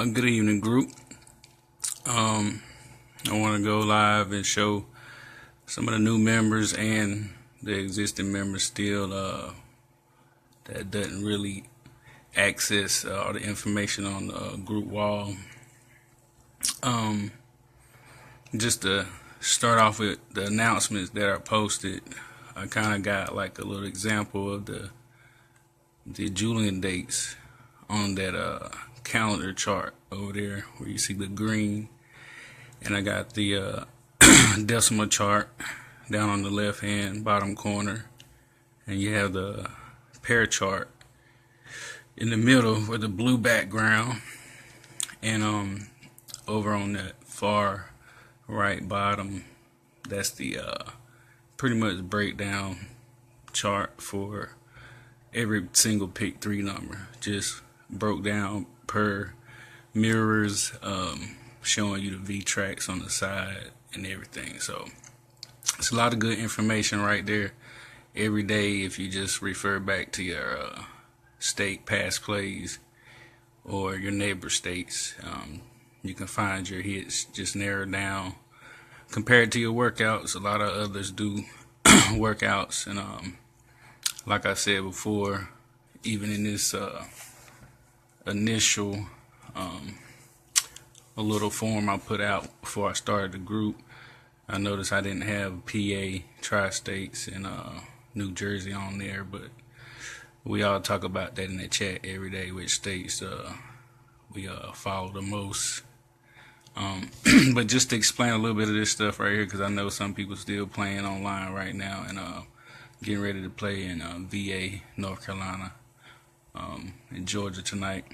Good evening, group. I want to go live and show some of the new members and the existing members still that doesn't really access all the information on the group wall. Just to start off with the announcements that are posted, I kind of got like a little example of the Julian dates on that calendar chart over there where you see the green, and I got the decimal chart down on the left hand bottom corner, and you have the pair chart in the middle with the blue background, and over on that far right bottom, that's the pretty much breakdown chart for every single pick 3 number, just broke down per mirrors, showing you the V tracks on the side and everything. So it's a lot of good information right there every day. If you just refer back to your state past plays or your neighbor states, you can find your hits just narrowed down compared to your workouts. A lot of others do workouts, and like I said before, even in this initial a little form I put out before I started the group, I noticed I didn't have PA, Tri-States, and New Jersey on there, but we all talk about that in the chat every day, which states we follow the most. But just to explain a little bit of this stuff right here, because I know some people still playing online right now and getting ready to play in VA, North Carolina, in Georgia tonight.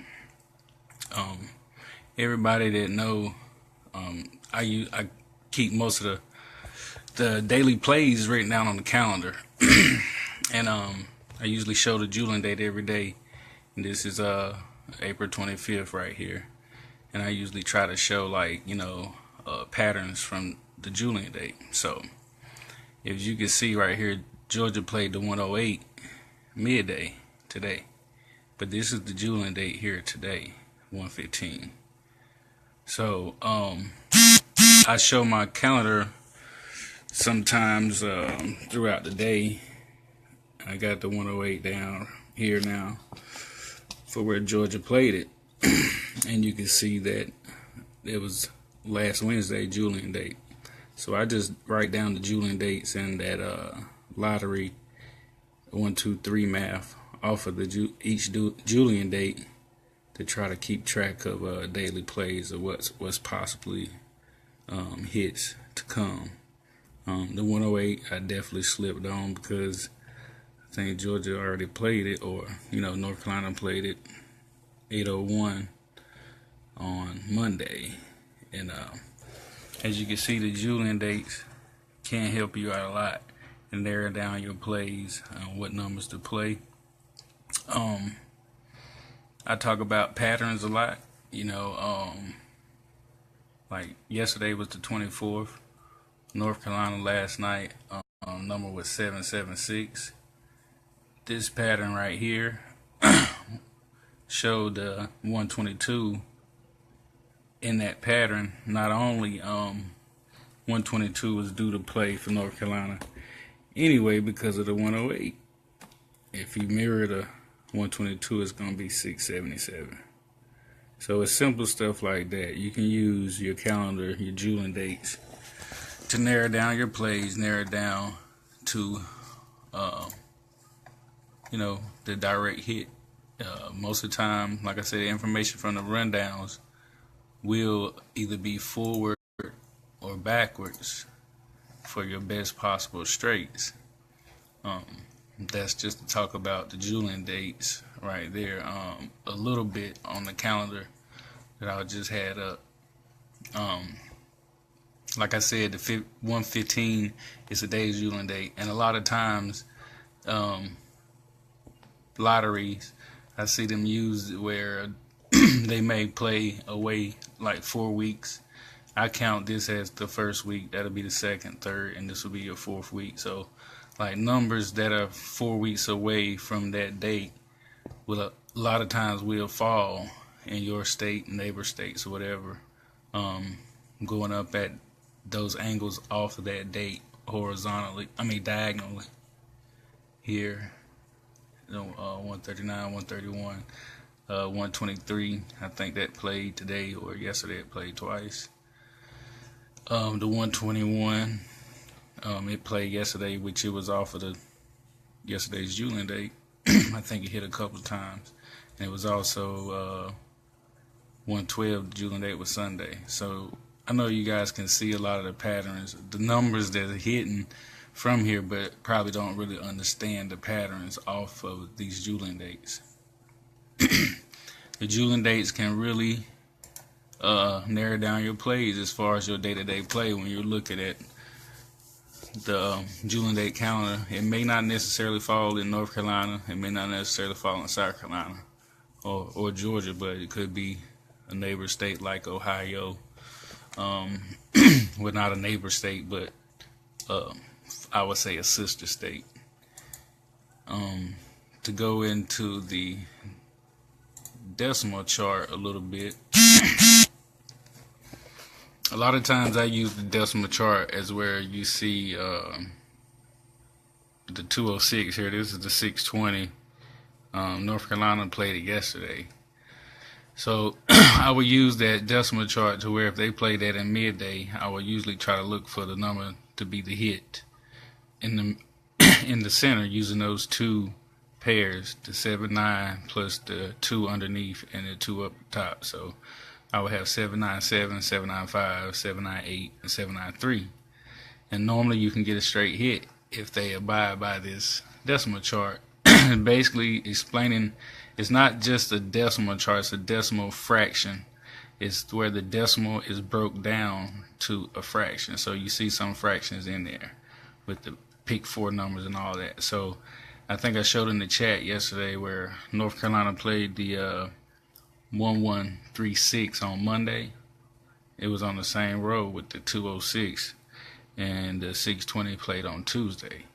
Everybody that know, I keep most of the daily plays written down on the calendar, and I usually show the Julian date every day. And this is April 25th right here, and I usually try to show patterns from the Julian date. So if you can see right here, Georgia played the 108 midday today, but this is the Julian date here today, 115. So I show my calendar sometimes throughout the day. I got the 108 down here now for where Georgia played it, and you can see that it was last Wednesday Julian date. So I just write down the Julian dates and that lottery 1, 2, 3 math off of each Julian date to try to keep track of daily plays or what's possibly hits to come. The 108 I definitely slipped on because I think Georgia already played it, or North Carolina played it 801 on Monday. And as you can see, the Julian dates can help you out a lot and narrow down your plays, what numbers to play. I talk about patterns a lot. Like yesterday was the 24th. North Carolina last night, number was 776. This pattern right here showed 122 in that pattern. Not only 122 was due to play for North Carolina anyway because of the 108. If you mirror the 122, it's going to be 677. So it's simple stuff like that. You can use your calendar, your Julian dates, to narrow down your plays, narrow down to the direct hit. Most of the time, like I said, the information from the rundowns will either be forward or backwards for your best possible straights. That's just to talk about the Julian dates right there. A little bit on the calendar that I just had up. Like I said, the 115 is a day's Julian date, and a lot of times lotteries, I see them used where they may play away like 4 weeks. I count this as the first week. That'll be the second, third, and this will be your 4th week. So like numbers that are 4 weeks away from that date will a lot of times will fall in your state, neighbor states, or whatever, going up at those angles off of that date diagonally here. 139, 131, 123. I think that played today or yesterday. It played twice. The 121, it played yesterday, which it was off of yesterday's Julian date. I think it hit a couple of times, and it was also 112. The Julian date was Sunday. So I know you guys can see a lot of the patterns, the numbers that are hitting from here, but probably don't really understand the patterns off of these Julian dates. The Julian dates can really narrow down your plays as far as your day-to-day play. When you're looking at the Julian date calendar, it may not necessarily fall in North Carolina, it may not necessarily fall in South Carolina or Georgia, but it could be a neighbor state like Ohio. Well, not a neighbor state, but I would say a sister state. To go into the decimal chart a little bit, a lot of times I use the decimal chart as where you see the 206 here. This is the 620. North Carolina played it yesterday. So I would use that decimal chart to where if they play that in midday, I would usually try to look for the number to be the hit in the center, using those two pairs, the 7-9 plus the 2 underneath and the 2 up top. So I would have 797, 795, 798, and 793. And normally you can get a straight hit if they abide by this decimal chart. Basically explaining it's not just a decimal chart, it's a decimal fraction. It's where the decimal is broke down to a fraction. So you see some fractions in there with the pick 4 numbers and all that. So I think I showed in the chat yesterday where North Carolina played the 1136 on Monday. It was on the same row with the 206, and the 620 played on Tuesday.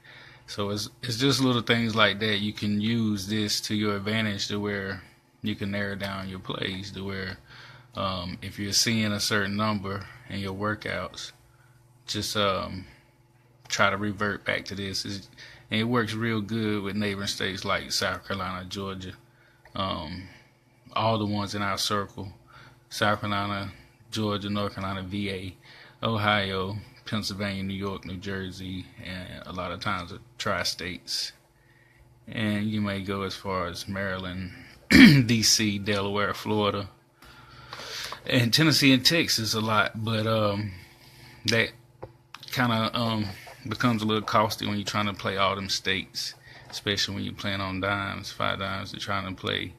So it's just little things like that. You can use this to your advantage to where you can narrow down your plays to where if you're seeing a certain number in your workouts, just try to revert back to this. And it works real good with neighboring states like South Carolina, Georgia, all the ones in our circle: South Carolina, Georgia, North Carolina, VA, Ohio, Pennsylvania, New York, New Jersey, and a lot of times the tri-states. And you may go as far as Maryland, DC, Delaware, Florida, and Tennessee and Texas a lot. But that kind of becomes a little costly when you're trying to play all them states, especially when you're playing on dimes, 5 dimes, and trying to play.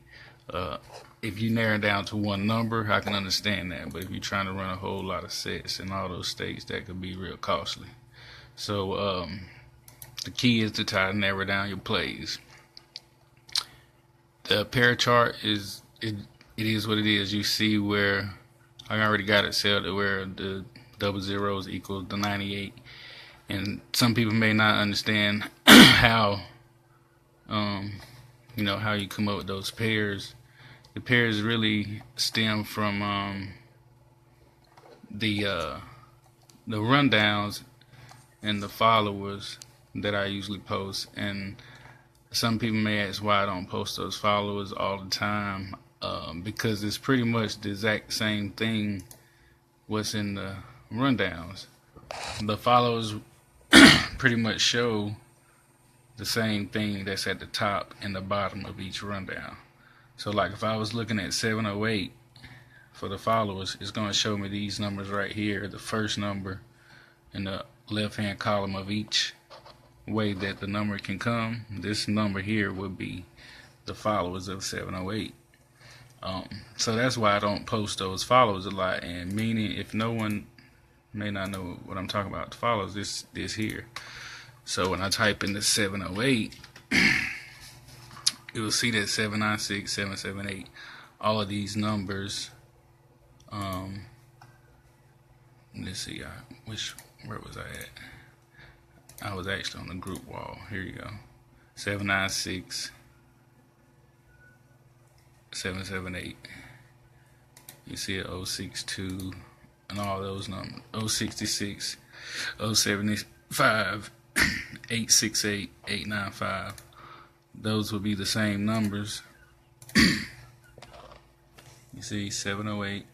If you narrow down to one number, I can understand that. But if you're trying to run a whole lot of sets in all those states, that could be real costly. So the key is to try to narrow down your plays. The pair chart is it is what it is. You see where I already got it set to where the double zeros equal the 98, and some people may not understand how how you come up with those pairs. The pairs really stem from the rundowns and the followers that I usually post. And some people may ask why I don't post those followers all the time, because it's pretty much the exact same thing what's in the rundowns. The followers pretty much show the same thing that's at the top and the bottom of each rundown. So like if I was looking at 708 for the followers, it's going to show me these numbers right here, the first number in the left hand column of each way that the number can come. This number here would be the followers of 708. So that's why I don't post those followers a lot. And meaning, if no one may not know what I'm talking about, the followers, this here. So when I type in the 708, you will see that 796, 778, all of these numbers. Let's see, where was I at? I was actually on the group wall. Here you go. 796, 778. You see it 062 and all those numbers. 066, 075, 868, 895. Those will be the same numbers. You see 708.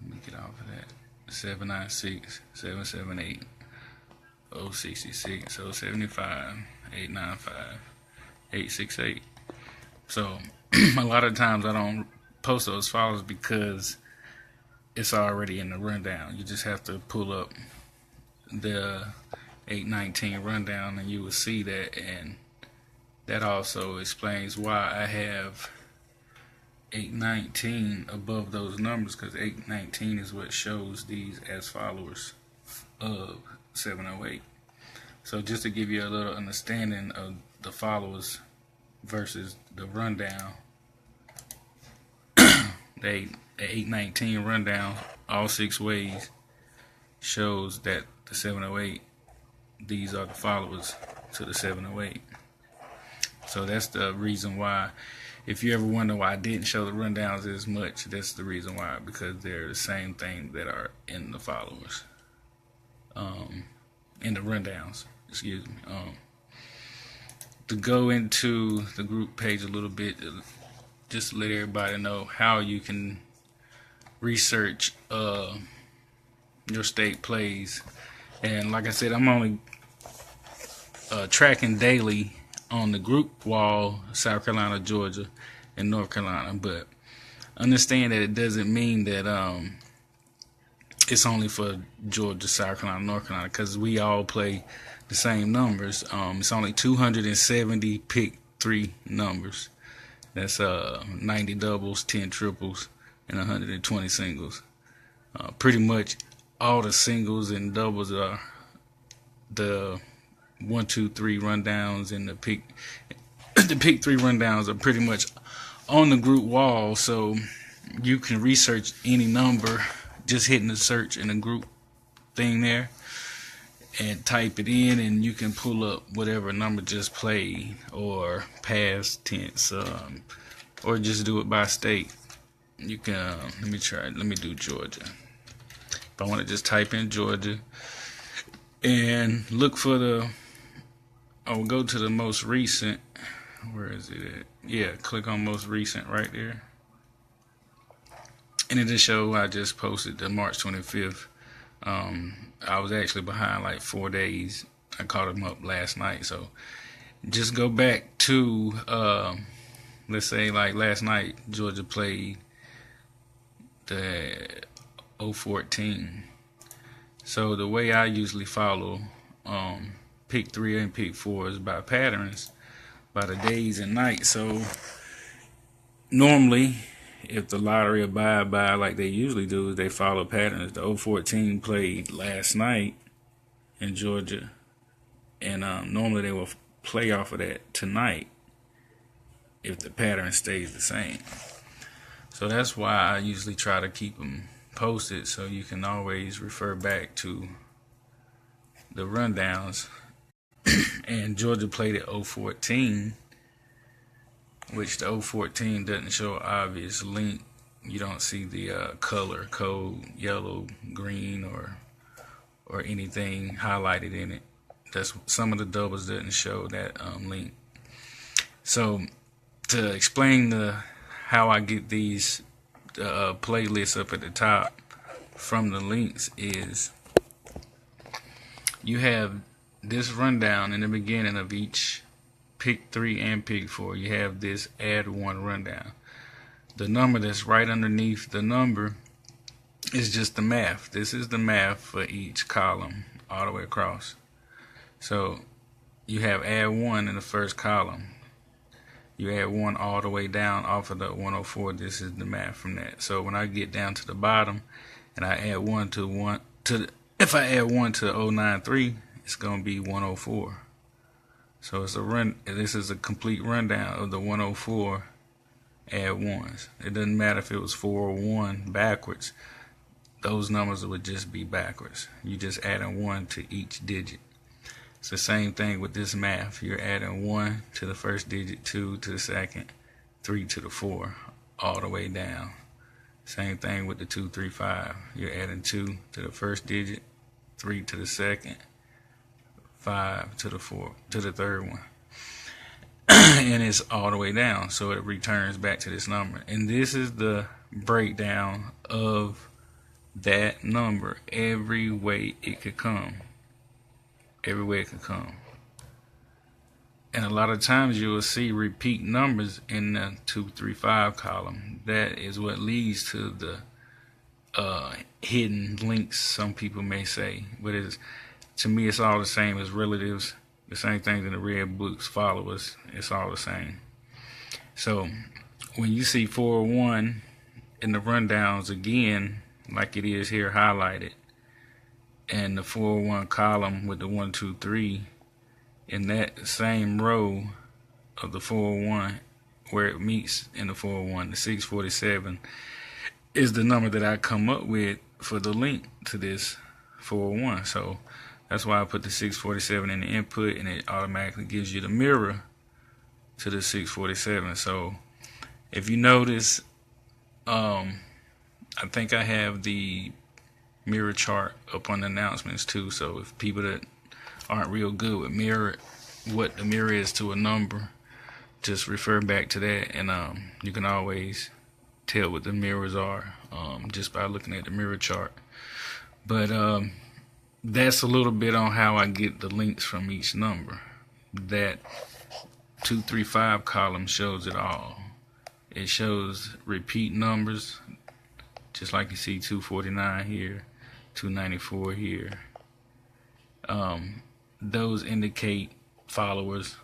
Let me get off of that. 796, 778, 066, 075, 895, 868. So a lot of times I don't post those files because it's already in the rundown. You just have to pull up the 819 rundown and you will see that, and that also explains why I have 819 above those numbers, because 819 is what shows these as followers of 708. So just to give you a little understanding of the followers versus the rundown, the 819 rundown, all 6 ways, shows that the 708, these are the followers to the 708. So that's the reason why. If you ever wonder why I didn't show the rundowns as much, that's the reason why, because they're the same thing that are in the followers, in the rundowns, excuse me. To go into the group page a little bit, just to let everybody know how you can research your state plays. And like I said, I'm only tracking daily on the group wall, South Carolina, Georgia, and North Carolina. But understand that it doesn't mean that it's only for Georgia, South Carolina, North Carolina, because we all play the same numbers. It's only 270 pick 3 numbers. That's 90 doubles, 10 triples, and 120 singles. Pretty much all the singles and doubles are the 1, 2, 3 rundowns, and the pick 3 rundowns are pretty much on the group wall, so you can research any number just hitting the search in the group thing there and type it in, and you can pull up whatever number just played, or past tense, or just do it by state. You can let me do Georgia. If I want to just type in Georgia and look for I will go to the most recent. Where is it at? Yeah, click on most recent right there. And it'll show I just posted the March 25th. I was actually behind like 4 days. I caught them up last night. So just go back to, let's say like last night, Georgia played the 014. So the way I usually follow pick 3 and pick 4 is by patterns, by the days and nights. So normally, if the lottery abide by like they usually do, they follow patterns. The 014 played last night in Georgia, and normally they will play off of that tonight if the pattern stays the same. So that's why I usually try to keep them posted, so you can always refer back to the rundowns. And Georgia played at 014, which the 014 doesn't show an obvious link. You don't see the color code, yellow, green, or anything highlighted in it. That's some of the doubles doesn't show that link. So to explain how I get these playlists up at the top from the links is, you have this rundown in the beginning of each pick 3 and pick 4. You have this add 1 rundown. The number that's right underneath the number is just the math. This is the math for each column all the way across. So you have add 1 in the first column. You add 1 all the way down off of the 104. This is the math from that. So when I get down to the bottom and I add 1 to if I add 1 to 093, it's going to be 104. So it's this is a complete rundown of the 104 add 1s. It doesn't matter if it was 4 or 1 backwards. Those numbers would just be backwards. You just adding 1 to each digit. It's the same thing with this math. You're adding 1 to the first digit, 2 to the second, 3 to the 4, all the way down. Same thing with the 235. You're adding 2 to the first digit, 3 to the second, 5 to the fourth, to the third one. And it's all the way down, so it returns back to this number. And this is the breakdown of that number every way it could come. Every way it could come. And a lot of times you will see repeat numbers in the 235 column. That is what leads to the hidden links, some people may say. But to me, it's all the same as relatives. The same things in the red books, followers. It's all the same. So when you see 401 in the rundowns again, like it is here highlighted, and the 401 column with the 1, 2, 3 in that same row of the 401 where it meets in the 401, the 647 is the number that I come up with for the link to this 401. So that's why I put the 647 in the input, and it automatically gives you the mirror to the 647. So if you notice, I think I have the mirror chart up on the announcements too. So if people that aren't real good with what the mirror is to a number, just refer back to that, and you can always tell what the mirrors are just by looking at the mirror chart. But that's a little bit on how I get the links from each number. That 235 column shows it all. It shows repeat numbers, just like you see 249 here, 294 here. Those indicate followers,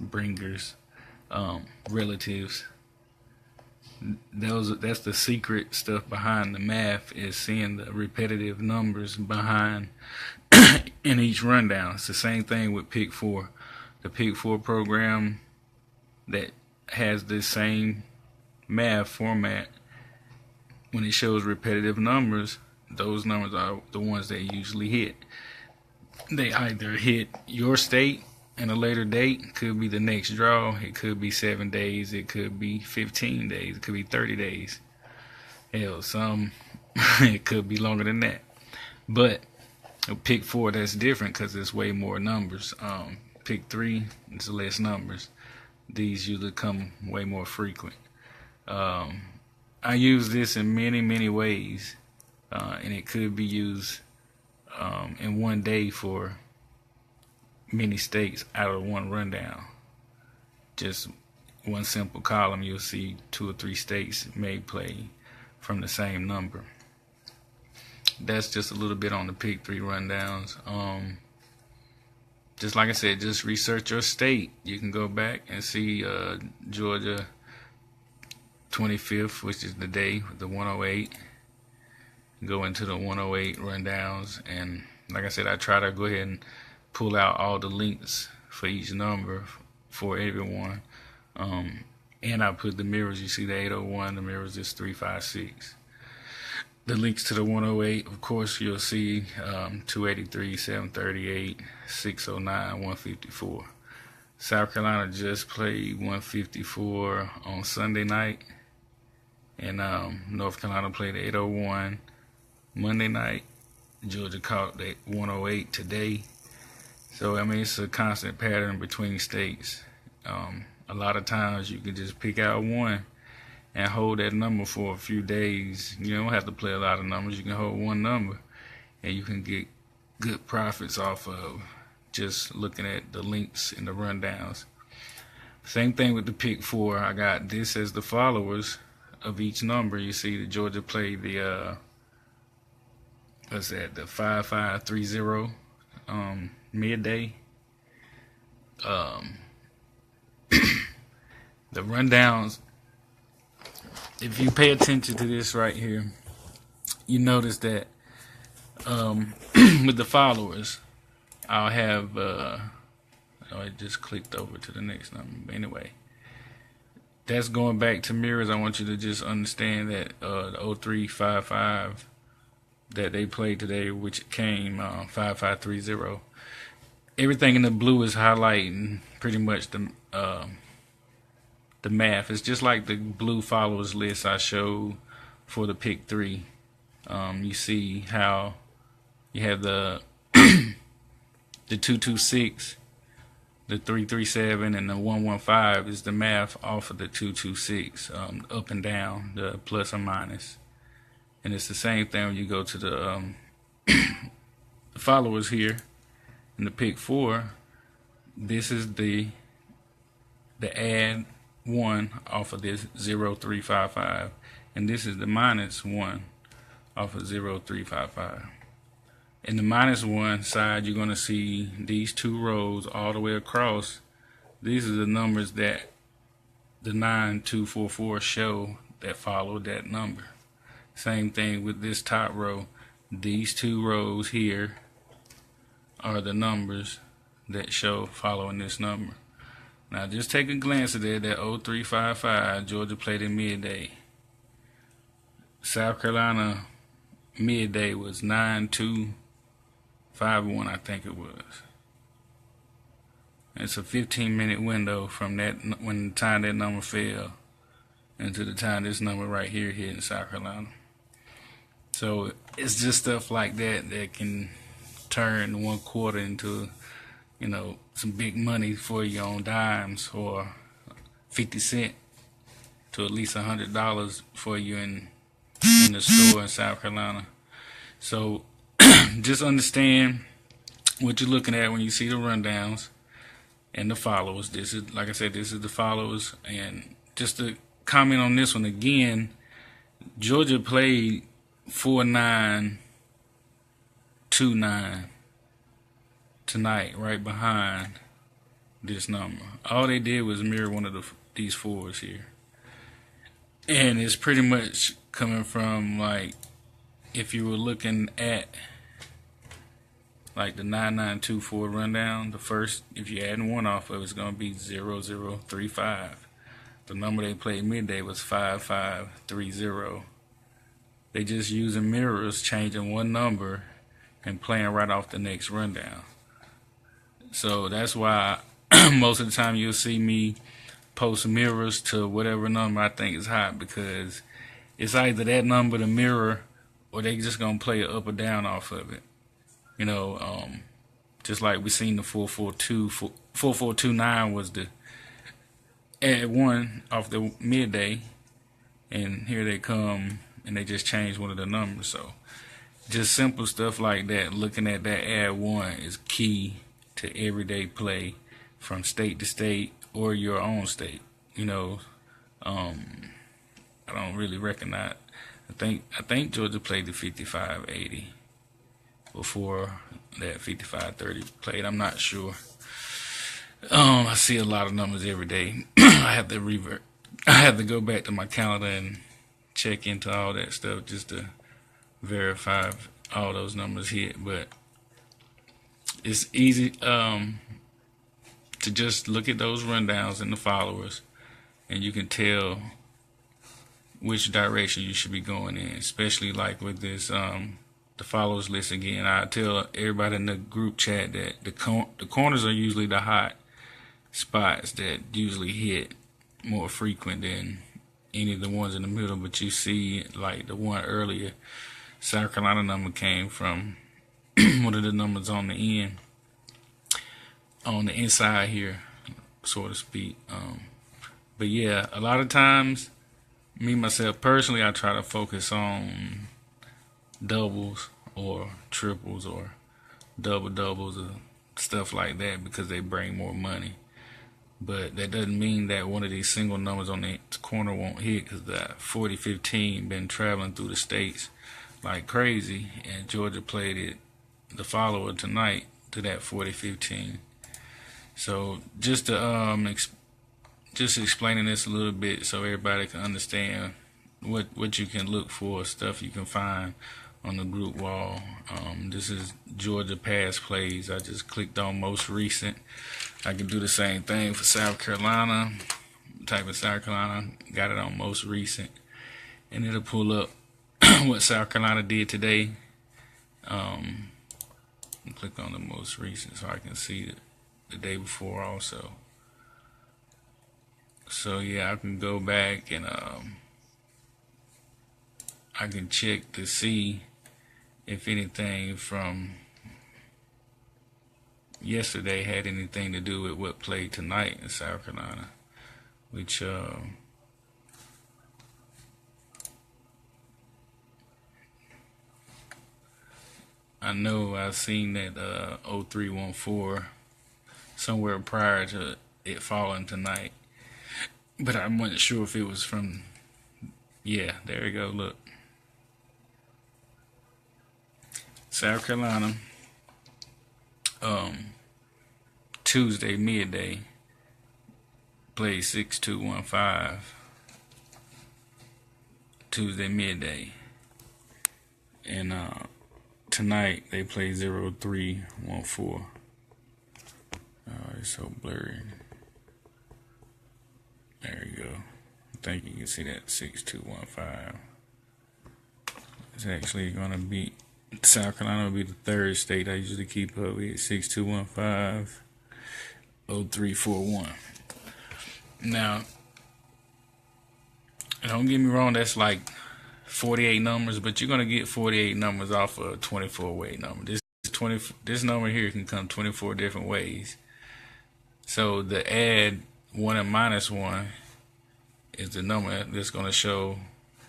bringers, relatives. That's the secret stuff behind the math, is seeing the repetitive numbers behind in each rundown. It's the same thing with Pick 4. The Pick 4 program that has the same math format, when it shows repetitive numbers, those numbers are the ones that usually hit. They either hit your state in a later date, could be the next draw, it could be 7 days, it could be 15 days, it could be 30 days. Hell, some it could be longer than that. But Pick 4, that's different because it's way more numbers. Pick 3, it's less numbers. These usually come way more frequent. I use this in many ways, and it could be used in one day for many states out of one rundown. Just one simple column, you'll see 2 or 3 states may play from the same number. That's just a little bit on the Pick 3 rundowns. Just like I said, just research your state. You can go back and see Georgia 25th, which is the day, the 108. Go into the 108 rundowns, and like I said, I try to go ahead and pull out all the links for each number for everyone. And I put the mirrors. You see the 801, the mirrors is 356. The links to the 108, of course, you'll see 283, 738, 609, 154. South Carolina just played 154 on Sunday night, and North Carolina played 801 Monday night. Georgia caught the 108 today. So, I mean, it's a constant pattern between states. A lot of times you can just pick out one and hold that number for a few days. You don't have to play a lot of numbers. You can hold one number, and you can get good profits off of just looking at the links in the rundowns. Same thing with the Pick 4. I got this as the followers of each number. You see the Georgia played the what's that? The 5530 midday. The rundowns, if you pay attention to this right here, you notice that with the followers, I'll have I just clicked over to the next number. Anyway, that's going back to mirrors. I want you to just understand that the 0355 that they played today, which came 5530, everything in the blue is highlighting pretty much the math. It's just like the blue followers list I showed for the pick 3. You see how you have the 226, the 337, and the 115 is the math off of the 226, up and down, the plus or minus. And it's the same thing when you go to the followers here in the pick 4. This is the add 1 off of this 0355, and this is the minus 1 off of 0355. In the minus 1 side, you're going to see these 2 rows all the way across. These are the numbers that the 9244 show that follow that number. Same thing with this top row. These 2 rows here are the numbers that show following this number. Now just take a glance at that 0355, Georgia played in midday. South Carolina midday was 9251, I think it was. It's a 15-minute window from that, when the time that number fell, and to the time this number right here hit in South Carolina. So it's just stuff like that that can turn 1 quarter into, you know, some big money for you on dimes, or 50 cents to at least $100 for you in the store in South Carolina. So just understand what you're looking at when you see the rundowns and the followers. This is, like I said, this is the followers. And just to comment on this one again, Georgia played 4929 tonight, right behind this number. All they did was mirror one of these 4s here, and it's pretty much coming from, like, if you were looking at like the 9924 rundown, the first, if you add 1 off of it, it's going to be 0035. The number they played midday was 5530. They just using mirrors, changing 1 number and playing right off the next rundown. So that's why most of the time you'll see me post mirrors to whatever number I think is hot, because it's either that number, the mirror, or they just gonna play it up or down off of it. You know, just like we seen the 4429 was the add 1 off the midday, and here they come and they just changed one of the numbers. So just simple stuff like that, looking at that add 1 is key to everyday play from state to state or your own state. You know, I don't really recognize. I think Georgia played the 5580 before that 5530 played. I'm not sure. I see a lot of numbers every day. I have to go back to my calendar and check into all that stuff just to verify if all those numbers hit. But it's easy to just look at those rundowns and the followers, and you can tell which direction you should be going in, especially like with this the followers list. Again, I tell everybody in the group chat that the corners are usually the hot spots that usually hit more frequent than any of the ones in the middle. But you see, like the one earlier, South Carolina number came from one of the numbers on the end, on the inside here, so to speak. But yeah, a lot of times, me myself personally, I try to focus on doubles or triples or doubles or stuff like that, because they bring more money. But that doesn't mean that one of these single numbers on the corner won't hit, because that 4015 been traveling through the states like crazy, and Georgia played it, the follower tonight, to that 4015. So just to just explaining this a little bit so everybody can understand what you can look for, stuff you can find on the group wall. This is Georgia past plays. I just clicked on most recent. I can do the same thing for South Carolina. Type in South Carolina, got it on most recent, and it'll pull up what South Carolina did today. Click on the most recent so I can see the day before also. So yeah, I can go back and I can check to see if anything from yesterday had anything to do with what played tonight in South Carolina, which I know I've seen that 0314 somewhere prior to it falling tonight, but I wasn't sure if it was from. Yeah, there you go. Look, South Carolina, Tuesday midday played 6215. Tuesday midday, and tonight they play 0314. Oh, it's so blurry. There you go. I think you can see that 6215. It's actually gonna be South Carolina will be the third state I usually keep up with. 6215, 0341. Now, don't get me wrong, that's like 48 numbers, but you're gonna get 48 numbers off of a 24-way number. This number here can come 24 different ways. So the add 1 and minus 1 is the number that's gonna show.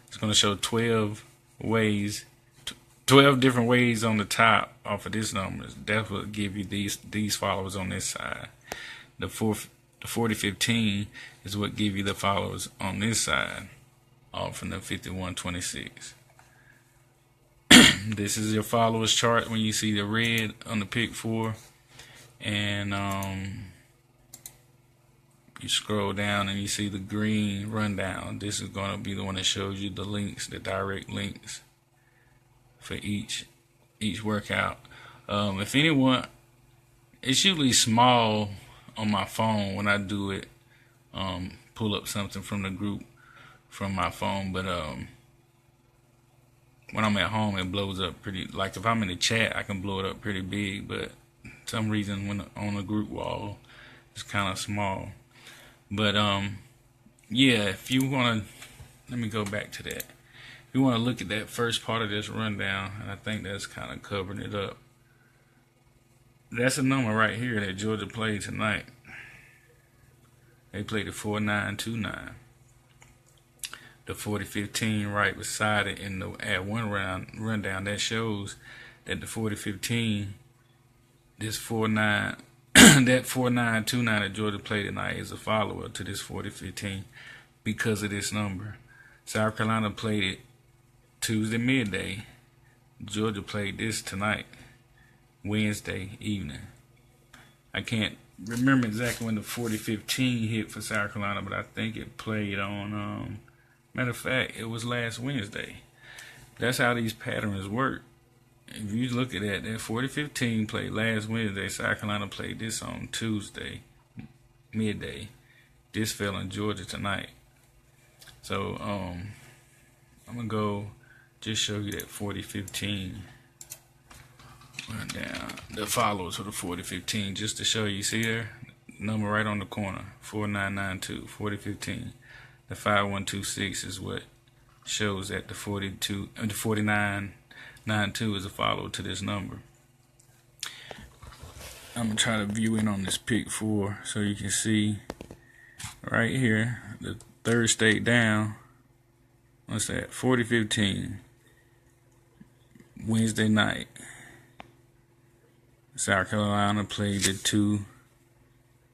It's gonna show 12 ways, 12 different ways on the top off of this number. That's what give you these followers on this side. The 4015 is what give you the followers on this side, off from the 5126. This is your followers chart when you see the red on the pick 4, and you scroll down and you see the green rundown. This is going to be the one that shows you the links, the direct links for each workout. If anyone, it's usually small on my phone when I do it, pull up something from the group from my phone, but when I'm at home it blows up pretty, like if I'm in the chat I can blow it up pretty big, but some reason when on the group wall it's kind of small. But yeah, if you want to, let me go back to that. If you want to look at that first part of this rundown, and I think that's kind of covering it up, that's a number right here that Georgia played tonight. They played the 4929. The 4015 right beside it in the at one round rundown, that shows that the 4015, this 49 that 4929 that Georgia played tonight is a follower to this 4015 because of this number. South Carolina played it Tuesday midday. Georgia played this tonight, Wednesday evening. I can't remember exactly when the 4015 hit for South Carolina, but I think it played on, matter of fact, it was last Wednesday. That's how these patterns work. If you look at that 4015 played last Wednesday. South Carolina played this on Tuesday midday. This fell in Georgia tonight. So I'm gonna go just show you that 4015 run down the followers for the 4015 just to show you. See there, number right on the corner, 4992 4015. The 5126 is what shows that the 4992 is a follow to this number. I'm gonna try to view in on this pick 4 so you can see right here the third state down. What's that? 4015 Wednesday night. South Carolina played the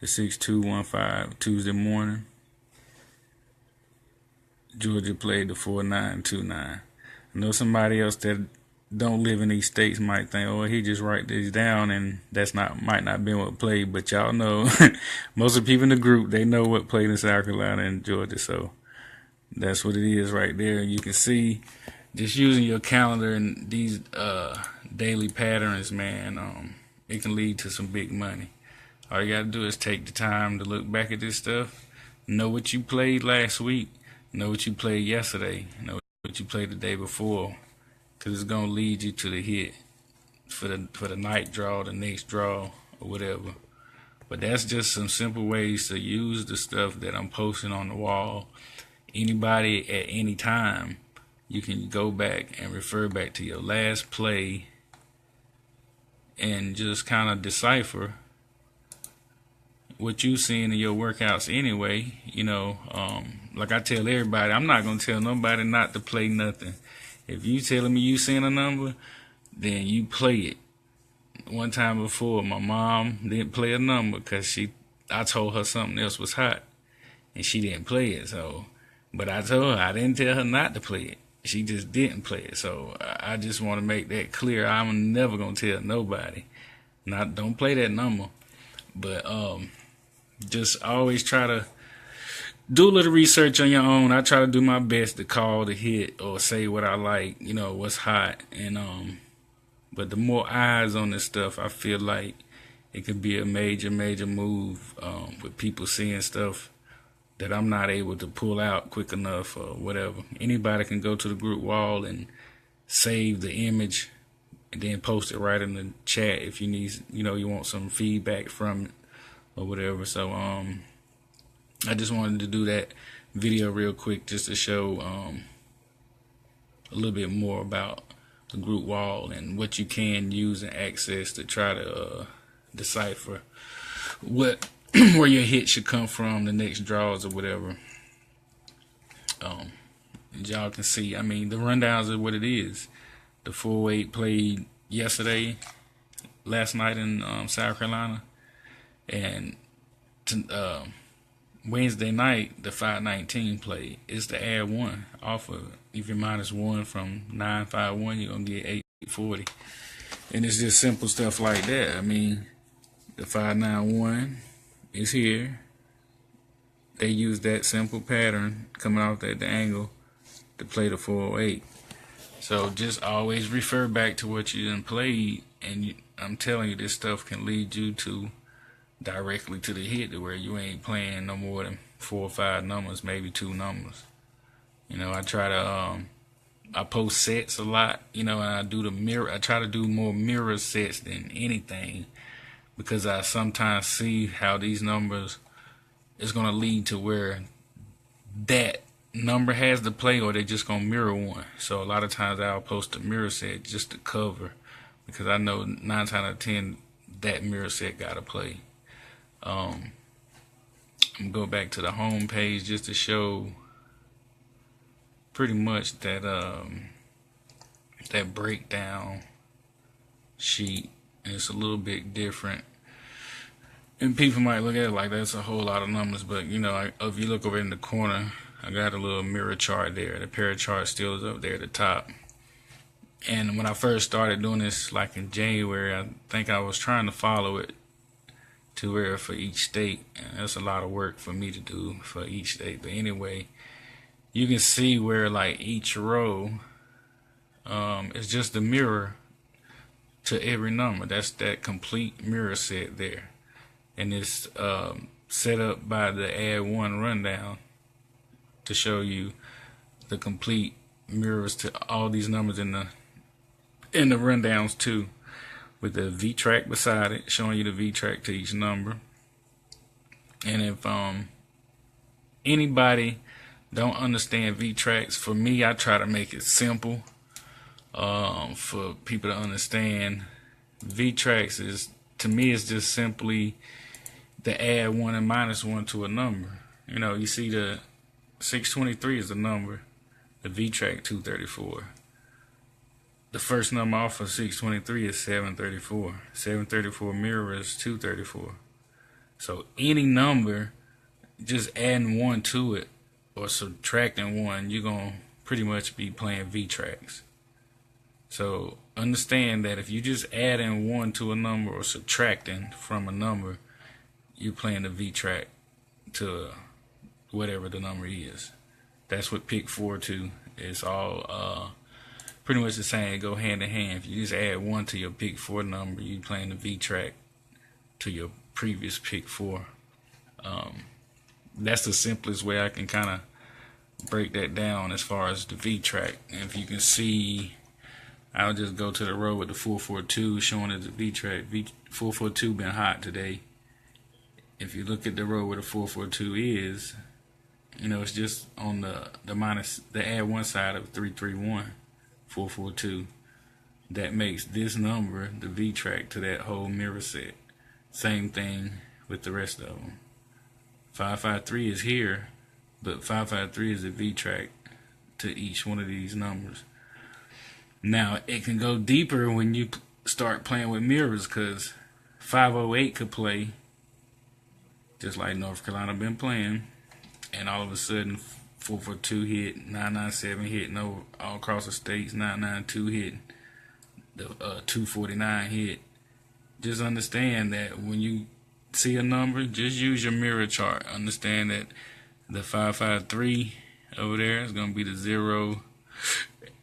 6215 Tuesday morning. Georgia played the 4929. I know somebody else that don't live in these states might think, oh, he just write these down, and might not be what played. But y'all know, most of the people in the group, they know what played in South Carolina and Georgia. So that's what it is right there. You can see just using your calendar and these daily patterns, man, it can lead to some big money. All you gotta do is take the time to look back at this stuff, know what you played last week, know what you played yesterday, know what you played the day before, because it's gonna lead you to the hit for the night draw, the next draw, or whatever. But that's just some simple ways to use the stuff that I'm posting on the wall. Anybody at any time, you can go back and refer back to your last play and just kind of decipher what you seeing in your workouts anyway. Like I tell everybody, I'm not gonna tell nobody not to play nothing. If you telling me you seeing a number, then you play it. One time before, my mom didn't play a number because I told her something else was hot, and she didn't play it. But I told her, I didn't tell her not to play it. She just didn't play it. So I just want to make that clear. I'm never gonna tell nobody, don't play that number. But just always try to do a little research on your own. I try to do my best to call the hit or say what I like, what's hot. And but the more eyes on this stuff, I feel like it could be a major move with people seeing stuff that I'm not able to pull out quick enough or whatever. Anybody can go to the group wall and save the image and then post it right in the chat if you need, you want some feedback from it or whatever. So I just wanted to do that video real quick just to show a little bit more about the group wall and what you can use and access to try to decipher what where your hit should come from, the next draws or whatever. Y'all can see, the rundowns are what it is. The 408 played last night in South Carolina, and Wednesday night the 519 played. It's the add one off of it. If you're -1 from 951, you're gonna get 840, and it's just simple stuff like that. The 591 is here. They use that simple pattern coming off at the angle to play the 408. So just always refer back to what you done played, and I'm telling you, this stuff can lead you to directly to the hit, to where you ain't playing no more than 4 or 5 numbers, maybe 2 numbers. I try to I post sets a lot, and I do the mirror. I try to do more mirror sets than anything, because I sometimes see how these numbers is going to lead to where that number has to play, or they're just going to mirror one. So a lot of times I'll post a mirror set just to cover, because I know 9 times out of 10 that mirror set got to play. I'm going to go back to the home page just to show pretty much that that breakdown sheet. And it's a little bit different, and people might look at it like that's a whole lot of numbers, but if you look over in the corner, I got a little mirror chart there. The pair chart still is up there at the top. And when I first started doing this, like in January, I think I was trying to follow it to where for each state, and that's a lot of work for me to do for each state. But anyway, you can see where like each row is just a mirror to every number. That's that complete mirror set there, and it's set up by the add one rundown to show you the complete mirrors to all these numbers in the rundowns too, with the V track beside it, showing you the V track to each number. And if anybody don't understand V tracks, for me, I try to make it simple for people to understand. V tracks is, to me, is just simply the add one and minus one to a number. You see the 623 is the number, the V track 234. The first number off of 623 is 734. 734 mirrors 234. So any number, just adding one to it or subtracting one, you're gonna pretty much be playing V tracks. So understand that if you just adding one to a number or subtracting from a number, you're playing the V track to whatever the number is. That's what pick 4 to. It's all pretty much the same. Go hand in hand. If you just add one to your pick 4 number, you're playing the V track to your previous pick 4. That's the simplest way I can kind of break that down as far as the V track. And if you can see, I'll just go to the row with the 442 showing as the V track. 442 been hot today. If you look at the row where the 442 is, it's just on the add one side of 331, 442. That makes this number the V track to that whole mirror set. Same thing with the rest of them. 553 is here, but 553 is a V track to each one of these numbers. Now, it can go deeper when you start playing with mirrors, because 508 could play just like North Carolina been playing, and all of a sudden 442 hit, 997 hit, all across the states, 992 hit, the 249 hit. Just understand that when you see a number, just use your mirror chart. Understand that the 553 over there is going to be the 0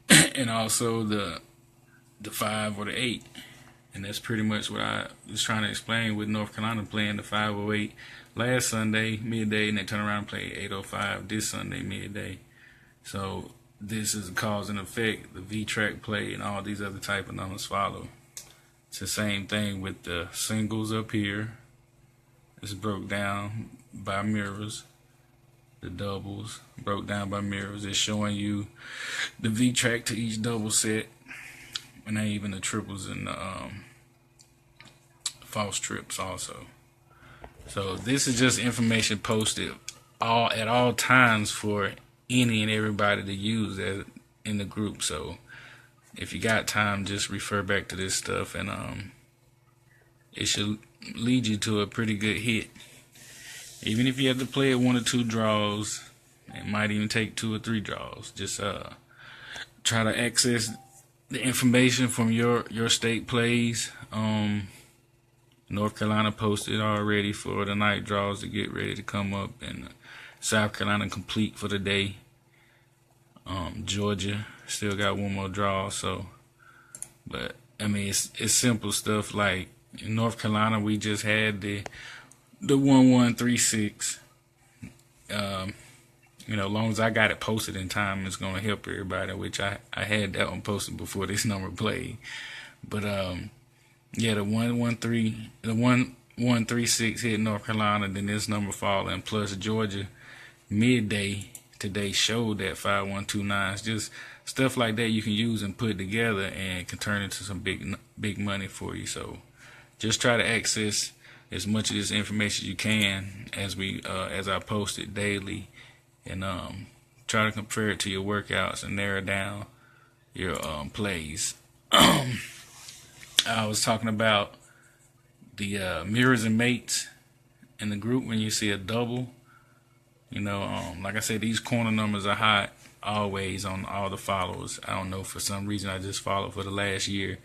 and also the 5 or the 8. And that's pretty much what I was trying to explain with North Carolina playing the 508 last Sunday midday, and they turn around and play 805 this Sunday midday. So this is a cause and effect. The V-track play and all these other type of numbers follow. It's the same thing with the singles up here. It's broke down by mirrors. The doubles broke down by mirrors. It's showing you the V-track to each double set, and then even the triples and the false trips also. So this is just information posted at all times for any and everybody to use in the group. So if you got time, just refer back to this stuff, and it should lead you to a pretty good hit. Even if you have to play it 1 or 2 draws, it might even take 2 or 3 draws. Just try to access the information from your state plays. North Carolina posted already for the night draws to get ready to come up, and South Carolina complete for the day. Georgia still got 1 more draw. So, but I mean, it's simple stuff. Like in North Carolina, we just had the 1136. As long as I got it posted in time, it's gonna help everybody. Which I had that one posted before this number played. But yeah, the 1136 hit North Carolina, then this number falling, plus Georgia midday today showed that 5129. It's just stuff like that you can use and put together and can turn into some big money for you. So just try to access as much of this information as you can as I post it daily, and try to compare it to your workouts and narrow down your plays. I was talking about the mirrors and mates in the group. When you see a double, like I said, these corner numbers are hot always on all the followers. I don't know, for some reason I just followed for the last year,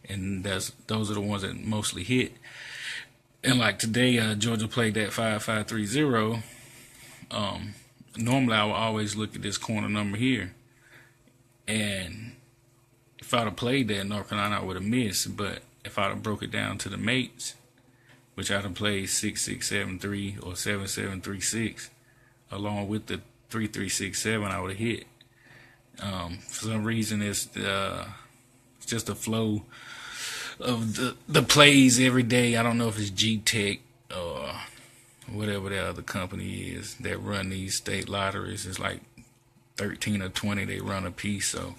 and those are the ones that mostly hit. And like today, Georgia played that 5530. Normally I would always look at this corner number here, and if I'd have played that in North Carolina, I would have missed. But if I'd have broke it down to the mates, which I'd have played 6673 or 7736, along with the 3367, I would have hit. For some reason, it's just a flow of the plays every day. I don't know if it's G-Tech or whatever the other company is that run these state lotteries. It's like 13 or 20 they run a piece. So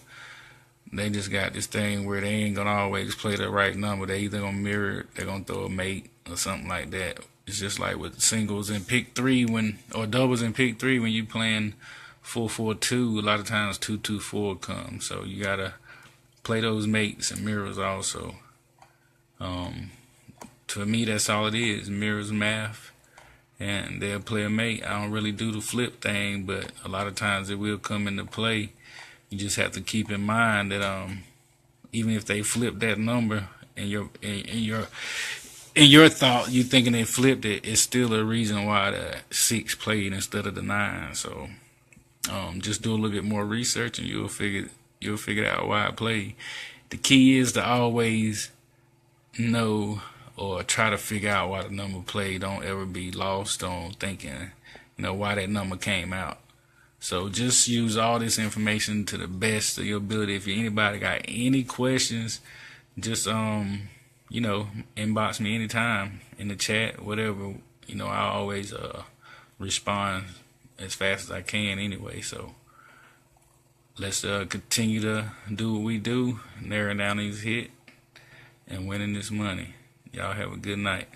they just got this thing where they ain't gonna always play the right number. They either gonna mirror it, they're gonna throw a mate or something like that. It's just like with singles and pick 3 or doubles and pick 3, when you playing 442, a lot of times 224 comes. So you gotta play those mates and mirrors also. To me, that's all it is, mirrors, math, and they'll play a mate. I don't really do the flip thing, but a lot of times it will come into play. You just have to keep in mind that even if they flip that number in your thought, you thinking they flipped it, it's still a reason why the 6 played instead of the 9. So just do a little bit more research, and you'll figure out why I played. The key is to always know or try to figure out why the number played. Don't ever be lost on thinking, why that number came out. So just use all this information to the best of your ability. If anybody got any questions, just inbox me anytime in the chat, whatever. I always respond as fast as I can anyway. So let's continue to do what we do, narrowing down these hits and winning this money. Y'all have a good night.